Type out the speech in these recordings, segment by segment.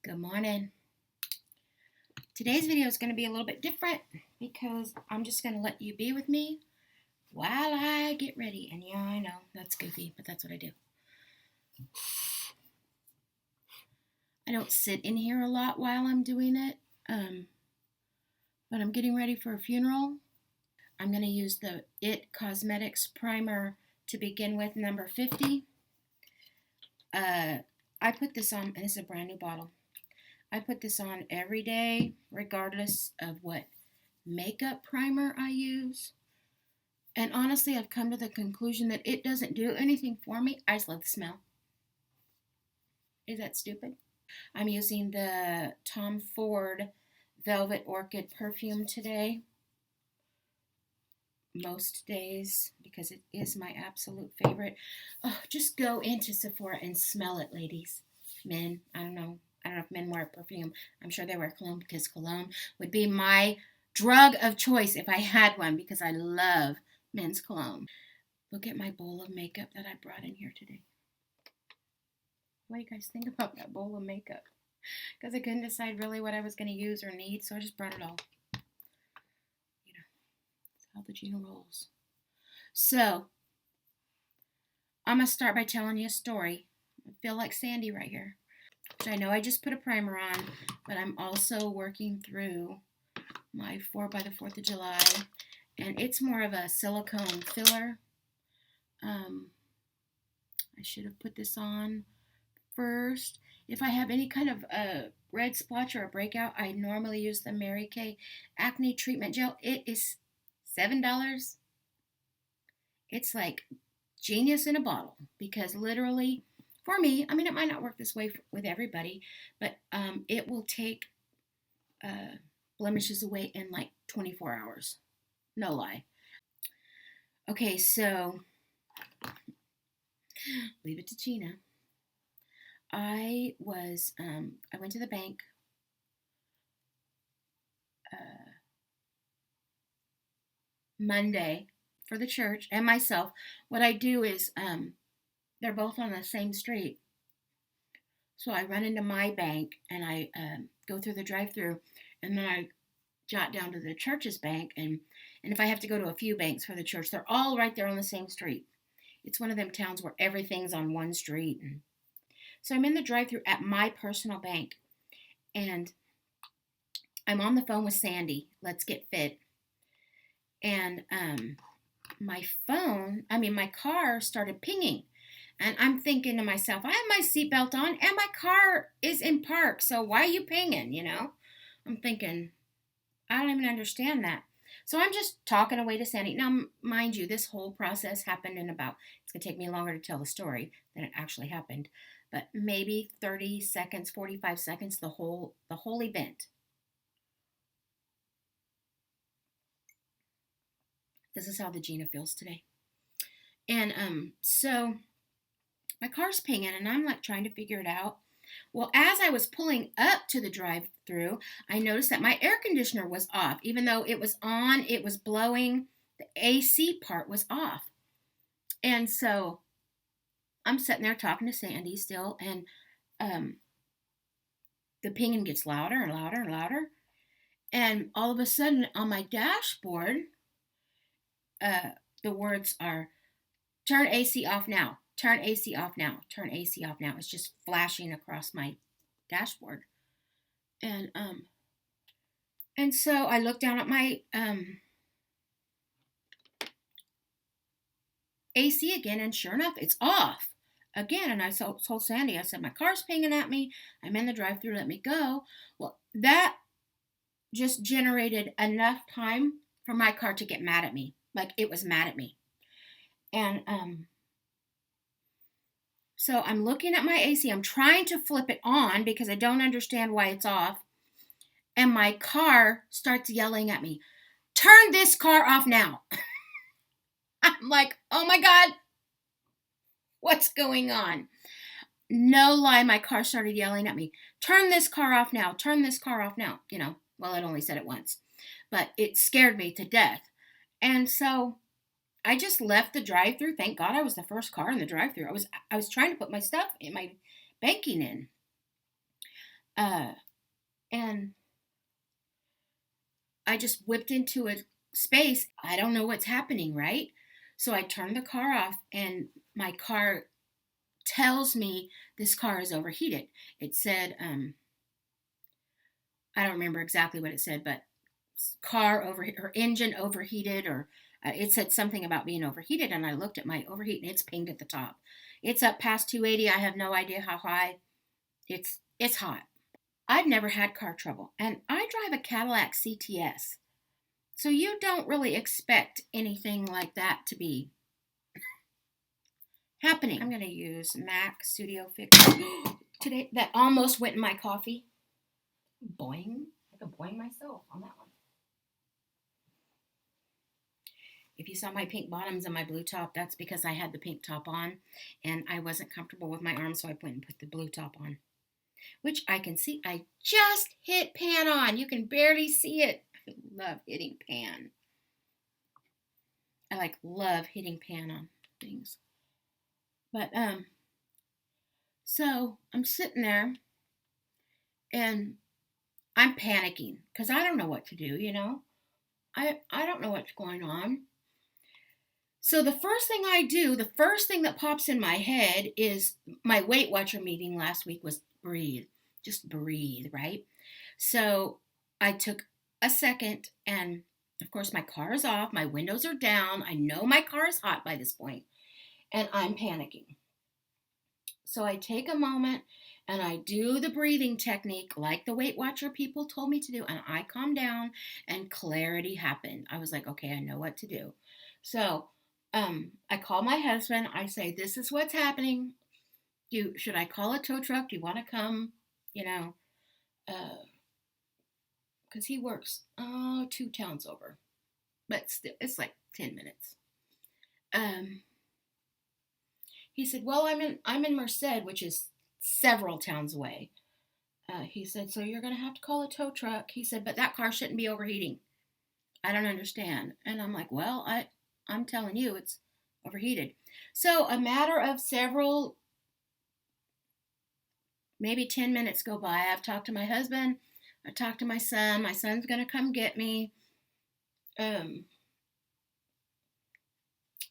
Good morning. Today's video is going to be a little bit different because I'm just going to let you be with me while I get ready. And yeah, I know, that's goofy, but that's what I do. I don't sit in here a lot while I'm doing it, but I'm getting ready for a funeral. I'm going to use the IT Cosmetics Primer to begin with, number 50. I put this on, and it's a brand new bottle. I put this on every day, regardless of what makeup primer I use. And honestly, I've come to the conclusion that it doesn't do anything for me. I just love the smell. Is that stupid? I'm using the Tom Ford Velvet Orchid perfume today. Most days, because it is my absolute favorite. Oh, just go into Sephora and smell it, ladies. Men, I don't know if men wear perfume. I'm sure they wear cologne because cologne would be my drug of choice if I had one, because I love men's cologne. Look at my bowl of makeup that I brought in here today. What do you guys think about that bowl of makeup? Because I couldn't decide really what I was going to use or need, so I just brought it all. You know, that's how the Gina rolls. So, I'm going to start by telling you a story. I feel like Sandy right here. Which I know I just put a primer on, but I'm also working through my 4 by the 4th of July, and it's more of a silicone filler. I should have put this on first. If I have any kind of a red splotch or a breakout, I normally use the Mary Kay Acne Treatment Gel. It is $7. It's like genius in a bottle, because literally, for me, I mean, it might not work this way with everybody, but it will take blemishes away in like 24 hours. No lie. Okay, so leave it to Gina. I went to the bank Monday for the church and myself. What I do is, they're both on the same street. So I run into my bank and I go through the drive-thru, and then I jot down to the church's bank, and if I have to go to a few banks for the church, they're all right there on the same street. It's one of them towns where everything's on one street. And so I'm in the drive-thru at my personal bank, and I'm on the phone with Sandy, Let's Get Fit, and my car started pinging. And I'm thinking to myself, I have my seatbelt on and my car is in park, so why are you pinging, you know? I'm thinking, I don't even understand that. So I'm just talking away to Sandy. Now, mind you, this whole process happened in about, it's going to take me longer to tell the story than it actually happened, but maybe 30 seconds, 45 seconds, the whole event. This is how the Gina feels today. And so my car's pinging, and I'm like trying to figure it out. Well, as I was pulling up to the drive-thru, I noticed that my air conditioner was off. Even though it was on, it was blowing. The AC part was off. And so I'm sitting there talking to Sandy still, and the pinging gets louder and louder and louder. And all of a sudden, on my dashboard, the words are, "Turn AC off now. Turn AC off now. Turn AC off now." It's just flashing across my dashboard. And so I looked down at my AC again, and sure enough, it's off again. And I told Sandy, I said, my car's pinging at me. I'm in the drive-thru, let me go. Well, that just generated enough time for my car to get mad at me. Like, it was mad at me. And so I'm looking at my AC. I'm trying to flip it on because I don't understand why it's off. And my car starts yelling at me, "Turn this car off now." I'm like, oh my God, what's going on? No lie, my car started yelling at me, "Turn this car off now. Turn this car off now." You know, well, it only said it once, but it scared me to death. And so I just left the drive-thru. Thank God I was the first car in the drive-thru. I was trying to put my stuff in, my banking in. And I just whipped into a space. I don't know what's happening, right? So I turned the car off, and my car tells me this car is overheated. It said, I don't remember exactly what it said, but car over or engine overheated, or it said something about being overheated. And I looked at my overheat, and it's pinged at the top. It's up past 280. I have no idea how high. It's hot. I've never had car trouble, and I drive a Cadillac CTS. So you don't really expect anything like that to be happening. I'm going to use Mac Studio Fix today. That almost went in my coffee. Boing. I could boing myself on that one. If you saw my pink bottoms and my blue top, that's because I had the pink top on and I wasn't comfortable with my arms, so I went and put the blue top on, which I can see. I just hit pan on. You can barely see it. I love hitting pan. I love hitting pan on things. But so I'm sitting there and I'm panicking because I don't know what to do, you know. I don't know what's going on. So the first thing I do, the first thing that pops in my head is my Weight Watcher meeting last week was breathe. Just breathe, right? So I took a second, and of course my car is off, my windows are down. I know my car is hot by this point, and I'm panicking. So I take a moment and I do the breathing technique like the Weight Watcher people told me to do, and I calm down and clarity happened. I was like, okay, I know what to do. So I call my husband. I say, this is what's happening. Should I call a tow truck? Do you want to come? You know, because he works 2 towns over, but still, it's like 10 minutes. He said, well, I'm in Merced, which is several towns away. He said, so you're going to have to call a tow truck. He said, but that car shouldn't be overheating. I don't understand. And I'm like, well, I'm telling you, it's overheated. So a matter of several, maybe 10 minutes go by. I've talked to my husband. I talked to my son. My son's going to come get me.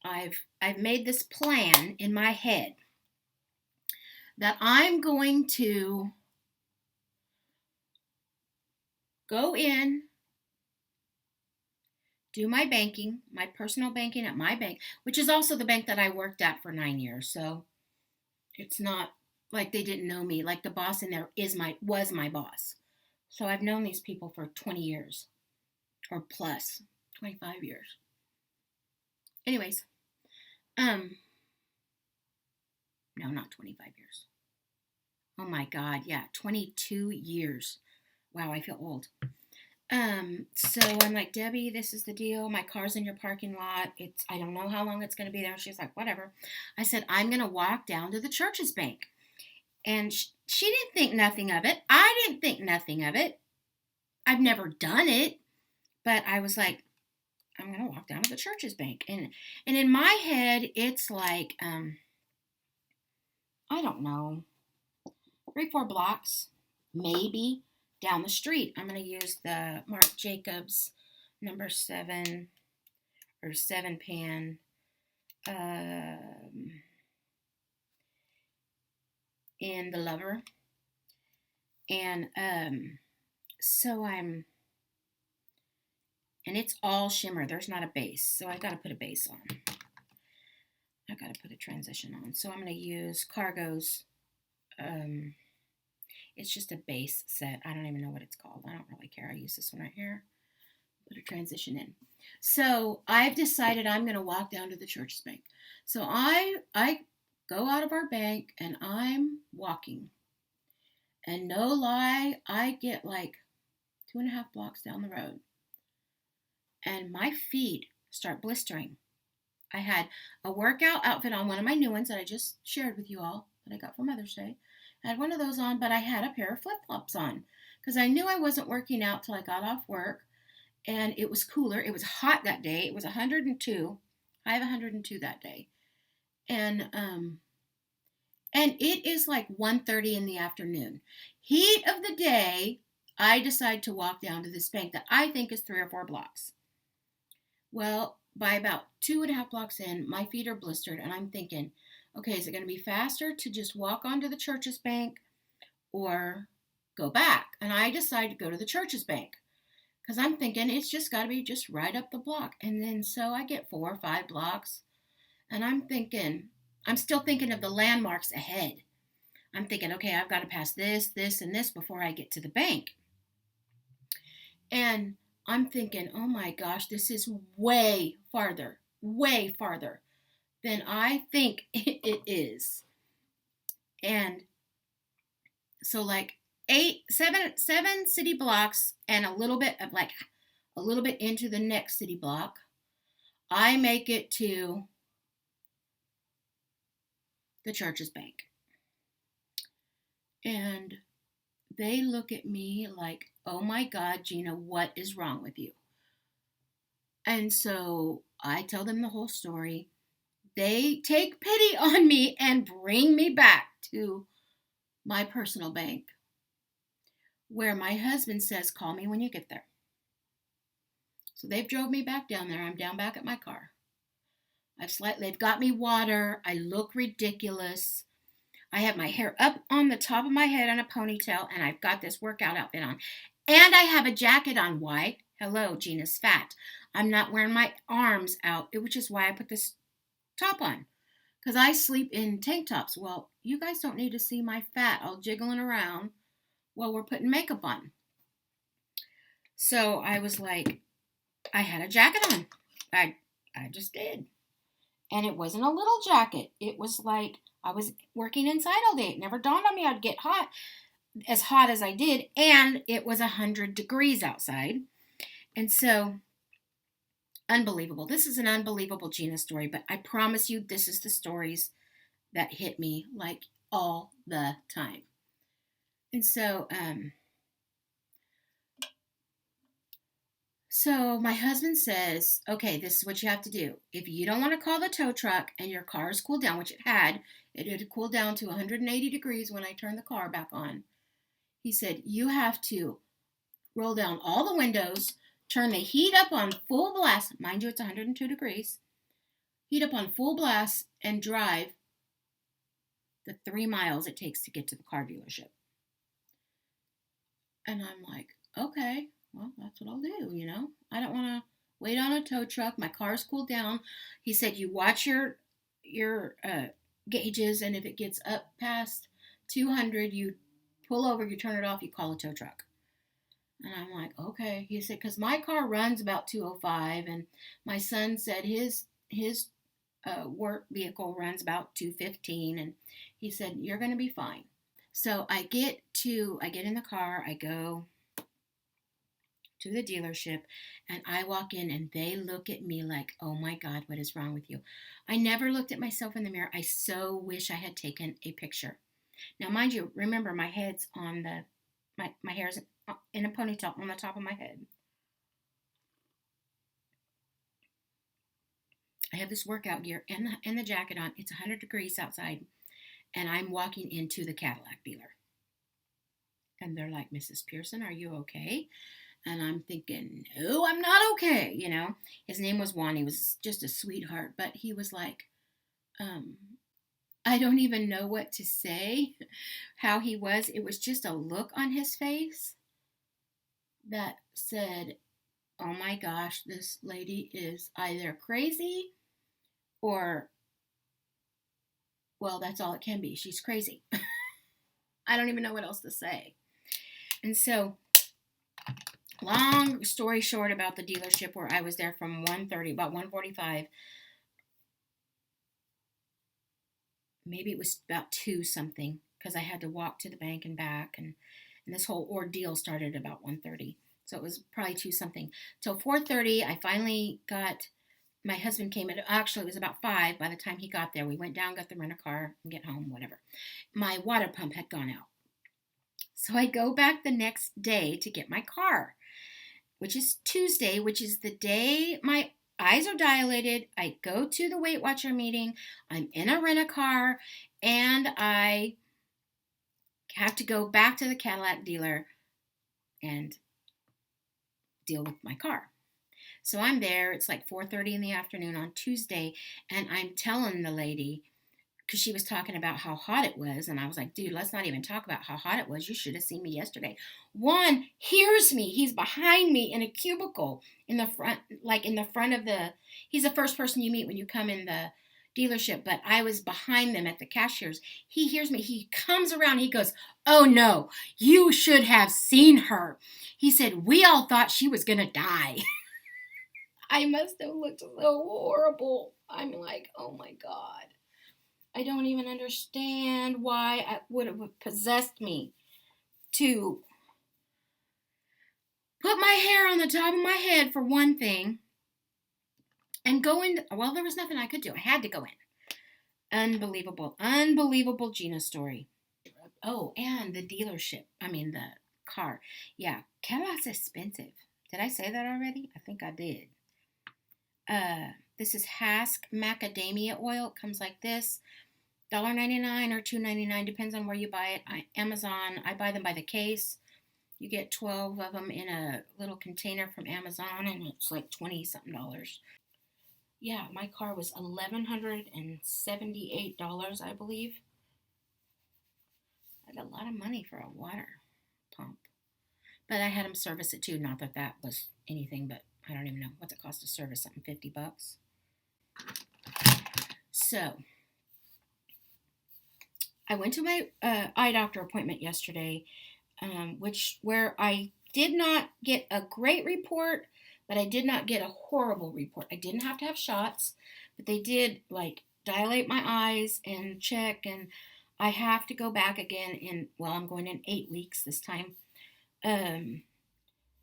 I've made this plan in my head that I'm going to go in, do my banking, my personal banking at my bank, which is also the bank that I worked at for 9 years. So it's not like they didn't know me. Like the boss in there was my boss. So I've known these people for 20 years or plus, 25 years. Anyways, no, not 25 years. Oh my God, yeah, 22 years. Wow, I feel old. So I'm like, Debbie, this is the deal. My car's in your parking lot. I don't know how long it's going to be there. She's like, whatever. I said, I'm going to walk down to the church's bank. And she didn't think nothing of it. I didn't think nothing of it. I've never done it. But I was like, I'm going to walk down to the church's bank. And in my head, it's like, I don't know, 3-4 blocks, maybe, down the street. I'm going to use the Marc Jacobs number 7 or 7 pan in the Lover. And so and it's all shimmer. There's not a base. So I got to put a base on. I got to put a transition on. So I'm going to use Cargo's. It's just a base set. I don't even know what it's called. I don't really care. I use this one right here. Put a transition in. So I've decided I'm going to walk down to the church's bank. So I go out of our bank and I'm walking. And no lie, I get like 2.5 blocks down the road. And my feet start blistering. I had a workout outfit on, one of my new ones that I just shared with you all that I got for Mother's Day. I had one of those on, but I had a pair of flip-flops on because I knew I wasn't working out till I got off work, and it was cooler. It was hot that day. It was 102. I have 102 that day. And And it is like 1:30 in the afternoon. Heat of the day, I decide to walk down to this bank that I think is 3 or 4 blocks. Well, by about 2.5 blocks in, my feet are blistered, and I'm thinking, okay, is it going to be faster to just walk onto the church's bank or go back? And I decide to go to the church's bank because I'm thinking it's just got to be just right up the block. And then so I get 4 or 5 blocks, and I'm still thinking of the landmarks ahead. I'm thinking, okay, I've got to pass this, this, and this before I get to the bank. And I'm thinking, oh my gosh, this is way farther than I think it is. And so like 7 city blocks and a little bit into the next city block, I make it to the church's bank. And they look at me like, oh my God, Gina, what is wrong with you? And so I tell them the whole story. They take pity on me and bring me back to my personal bank, where my husband says, call me when you get there. So they've drove me back down there. I'm down back at my car. They've got me water. I look ridiculous. I have my hair up on the top of my head in a ponytail, and I've got this workout outfit on. And I have a jacket on. Why? Hello, Gina's fat. I'm not wearing my arms out, which is why I put this top on. Because I sleep in tank tops. Well, you guys don't need to see my fat all jiggling around while we're putting makeup on. So I was like, I had a jacket on. I just did. And it wasn't a little jacket. It was like I was working inside all day. It never dawned on me I'd get as hot as I did. And it was 100 degrees outside. And so, unbelievable. This is an unbelievable Gina story, but I promise you this is the stories that hit me like all the time. And so, So my husband says, okay, this is what you have to do. If you don't want to call the tow truck and your car is cooled down, which it had cooled down to 180 degrees when I turned the car back on. He said, you have to roll down all the windows, turn the heat up on full blast. Mind you, it's 102 degrees. Heat up on full blast and drive the 3 miles it takes to get to the car dealership. And I'm like, okay. Well, that's what I'll do, you know. I don't want to wait on a tow truck. My car's cooled down. He said, you watch your gauges, and if it gets up past 200, you pull over, you turn it off, you call a tow truck. And I'm like, okay. He said, because my car runs about 205, and my son said his work vehicle runs about 215, and he said, you're going to be fine. So I get in the car, I go to the dealership, and I walk in, and they look at me like, oh my God, what is wrong with you? I never looked at myself in the mirror. I so wish I had taken a picture. Now, mind you, remember my head's on my hair's in a ponytail on the top of my head. I have this workout gear and the jacket on. It's 100 degrees outside, and I'm walking into the Cadillac dealer. And they're like, Mrs. Pearson, are you okay? And I'm thinking, no, I'm not okay, you know. His name was Juan. He was just a sweetheart. But he was like, I don't even know what to say, how he was. It was just a look on his face that said, oh my gosh, this lady is either crazy or, well, that's all it can be. She's crazy. I don't even know what else to say. And so, long story short about the dealership, where I was there from 1:30, about 1:45. Maybe it was about 2 something, because I had to walk to the bank and back, and this whole ordeal started at about 1:30. So it was probably 2 something. Till 4:30, I finally got, my husband came in. Actually, it was about 5 by the time he got there. We went down, got the rent-a-car, and get home, whatever. My water pump had gone out. So I go back the next day to get my car, which is Tuesday, which is the day my eyes are dilated. I go to the Weight Watcher meeting. I'm in a rent-a-car, and I have to go back to the Cadillac dealer and deal with my car. So I'm there. It's like 4:30 in the afternoon on Tuesday, and I'm telling the lady, because she was talking about how hot it was, and I was like, dude, let's not even talk about how hot it was. You should have seen me yesterday. One hears me. He's behind me in a cubicle in the front, like in the front of the, he's the first person you meet when you come in the dealership, but I was behind them at the cashiers. He hears me. He comes around. He goes, oh no, you should have seen her. He said, we all thought she was going to die. I must have looked so horrible. I'm like, oh my God. I don't even understand why it would have possessed me to put my hair on the top of my head for one thing and go in. Well, there was nothing I could do. I had to go in. Unbelievable, unbelievable Gina story. Oh, and the dealership. I mean, the car. Yeah, Cadillac's expensive. Did I say that already? I think I did. This is Hask macadamia oil. It comes like this. $1.99 or $2.99, depends on where you buy it. Amazon, I buy them by the case. You get 12 of them in a little container from Amazon, and it's like 20-something. Yeah, my car was $1,178, I believe. That's a lot of money for a water pump. But I had them service it too. Not that that was anything, but I don't even know. What's it cost to service something? $50? So I went to my eye doctor appointment yesterday, where I did not get a great report, but I did not get a horrible report. I didn't have to have shots, but they did like dilate my eyes and check, and I have to go back again I'm going in 8 weeks this time,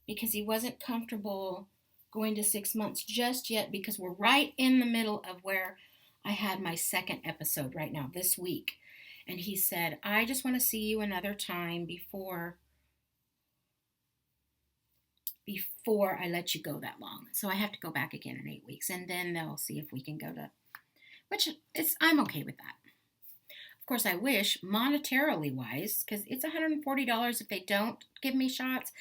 because he wasn't comfortable going to 6 months just yet, because we're right in the middle of where I had my second episode right now this week. And he said, I just want to see you another time before I let you go that long. So I have to go back again in 8 weeks, and then they'll see if we can go to, I'm okay with that. Of course, I wish monetarily wise, because it's $140 if they don't give me shots,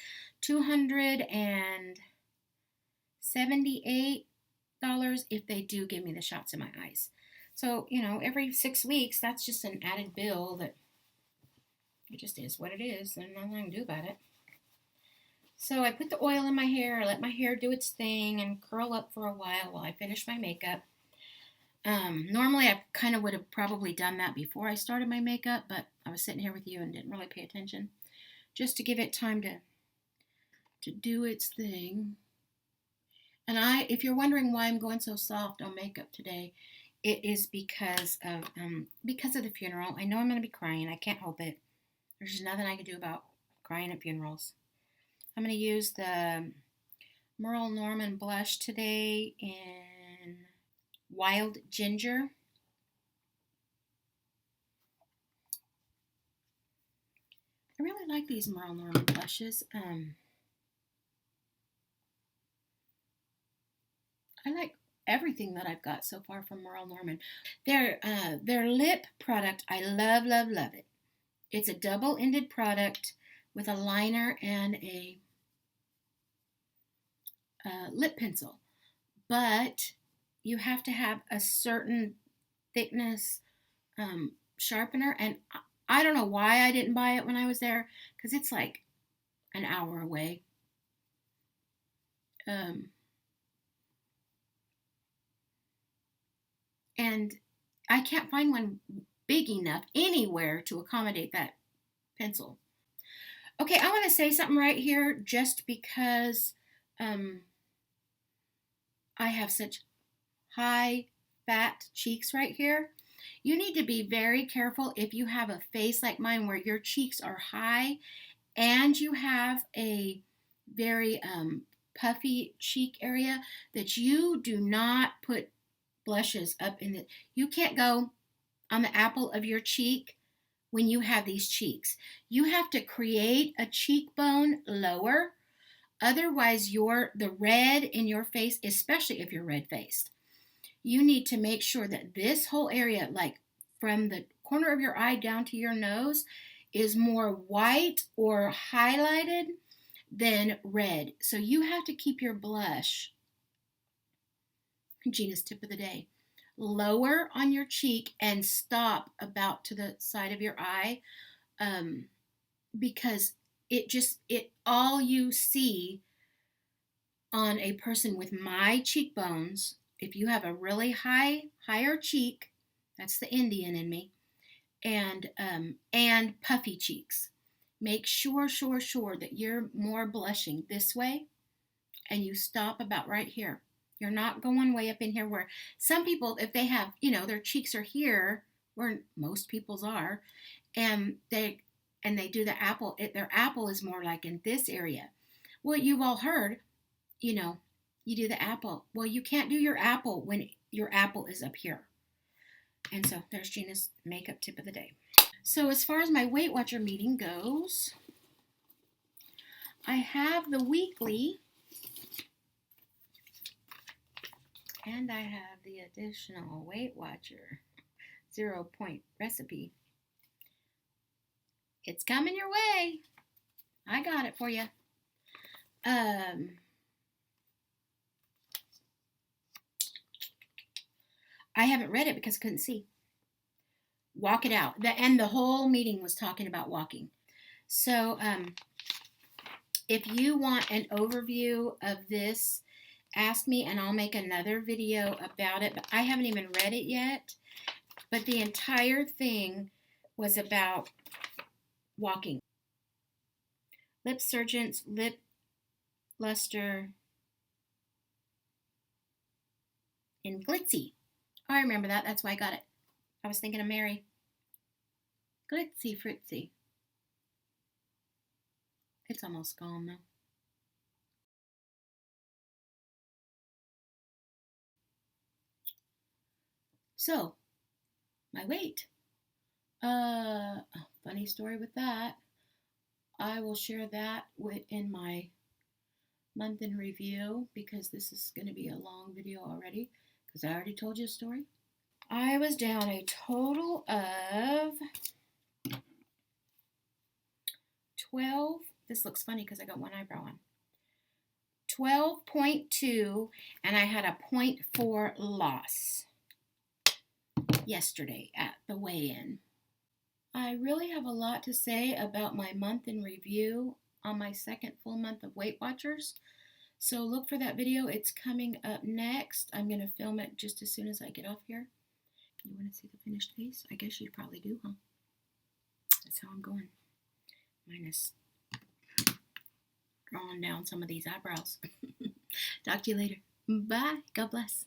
$278 if they do give me the shots in my eyes. So, every 6 weeks, that's just an added bill that it just is what it is. There's nothing I can do about it. So I put the oil in my hair. I let my hair do its thing and curl up for a while I finish my makeup. Normally, I kind of would have probably done that before I started my makeup, but I was sitting here with you and didn't really pay attention. Just to give it time to do its thing. And if you're wondering why I'm going so soft on makeup today, it is because of the funeral. I know I'm going to be crying. I can't help it. There's just nothing I can do about crying at funerals. I'm going to use the Merle Norman blush today in Wild Ginger. I really like these Merle Norman blushes. I like everything that I've got so far from Merle Norman. Their lip product, I love, love, love it. It's a double-ended product with a liner and a lip pencil. But you have to have a certain thickness sharpener. And I don't know why I didn't buy it when I was there, because it's like an hour away. And I can't find one big enough anywhere to accommodate that pencil. Okay, I want to say something right here just because I have such high fat cheeks right here. You need to be very careful if you have a face like mine where your cheeks are high and you have a very puffy cheek area, that you do not put blushes up in the, you can't go on the apple of your cheek when you have these cheeks. You have to create a cheekbone lower. Otherwise, the red in your face, especially if you're red-faced, you need to make sure that this whole area, like from the corner of your eye down to your nose is more white or highlighted than red. So you have to keep your blush, Gina's tip of the day, lower on your cheek and stop about to the side of your eye, because it all you see on a person with my cheekbones, if you have a really higher cheek, that's the Indian in me, and puffy cheeks. Make sure that you're more blushing this way, and you stop about right here. You're not going way up in here where some people, if they have, their cheeks are here, where most people's are, and they do the apple, their apple is more like in this area. Well, you've all heard, you do the apple. Well, you can't do your apple when your apple is up here. And so there's Gina's makeup tip of the day. So as far as my Weight Watcher meeting goes, I have the weekly, and I have the additional Weight Watcher 0-point recipe. It's coming your way. I got it for you. I haven't read it because I couldn't see. Walk it out. And the whole meeting was talking about walking. So if you want an overview of this, ask me and I'll make another video about it. But I haven't even read it yet. But the entire thing was about walking. Lip Surgeon's Lip Luster in Glitzy. Oh, I remember that. That's why I got it. I was thinking of Mary. Glitzy Fritzy. It's almost gone though. So, my weight. Funny story with that. I will share that in my month in review because this is going to be a long video already because I already told you a story. I was down a total of 12. This looks funny because I got one eyebrow on. 12.2, and I had a 0.4 loss yesterday at the weigh-in. I really have a lot to say about my month in review on my second full month of Weight Watchers. So look for that video. It's coming up next. I'm going to film it just as soon as I get off here. You want to see the finished face? I guess you probably do, huh? That's how I'm going. Minus drawing down some of these eyebrows. Talk to you later. Bye. God bless.